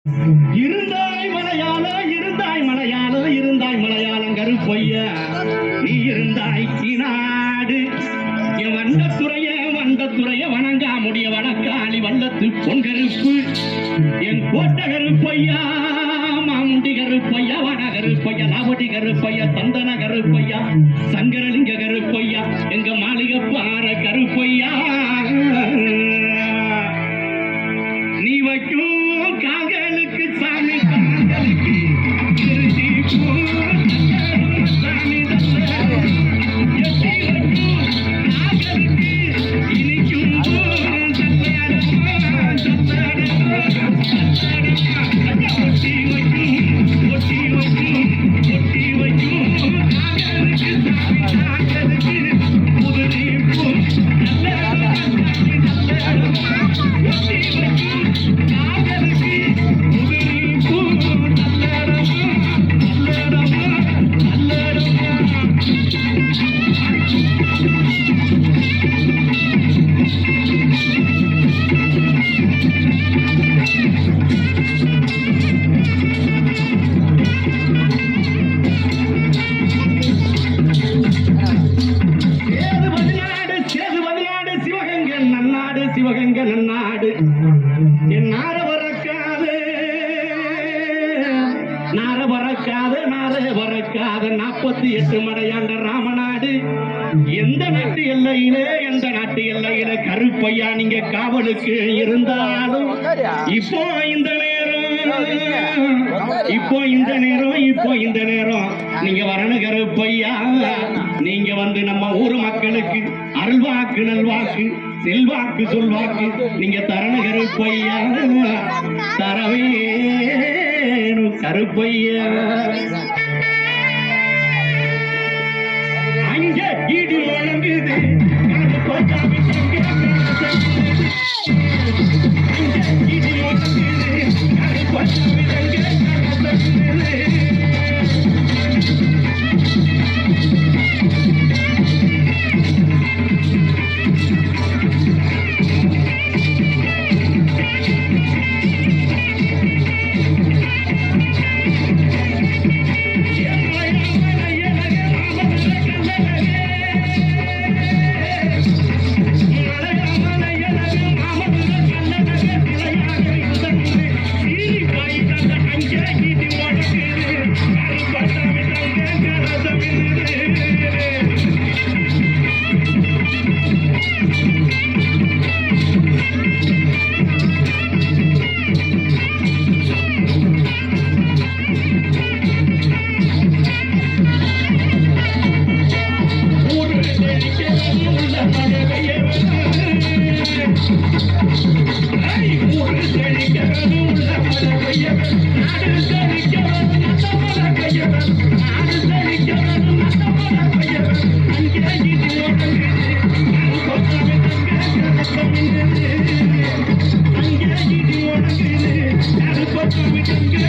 இருந்தாய் மலையாள இருந்தாய் மலையாள இருந்தாய் மலையாளம் கருப்பையா நீ இருந்தாய் நாடு என் வண்டத்துறைய வணங்கா முடிய வணக்காளி வல்லத்து பொன்கருப்பு என் கோட்ட கருப்பையா மாமுண்டி கருப்பையா வன கருப்பையா லாவடி கருப்பையா சந்தன கருப்பையா சங்கரலிங்க கருப்பையா எங்க மாளிகை பாற கருப்பையா நீ வைக்கும் காகலுக்கு சாமி காகலுக்கு சாமி இனிக்கும் ஒட்டி வைக்கும் காகலுக்கு சாமி காகலுக்கு புதுரி சிவகங்க நன்னாடு என் நார பறக்காத 48 மடையாண்ட ராமநாடு எந்த நாட்டு எல்லையிலே கருப்பையா நீங்க காவலுக்கு இருந்தாலும் இப்போ இந்த நேரம் நீங்க வரணும் கருப்பையா நீங்க வந்து நம்ம ஊர் மக்களுக்கு அருள்வாக்கு நல்வாக்கு செல்வாக்கு சொல்வாக்கு நீங்க தரண கருப்பையா தரவேணு கருப்பையா அங்க இடி வழங்குது இடி Thank you.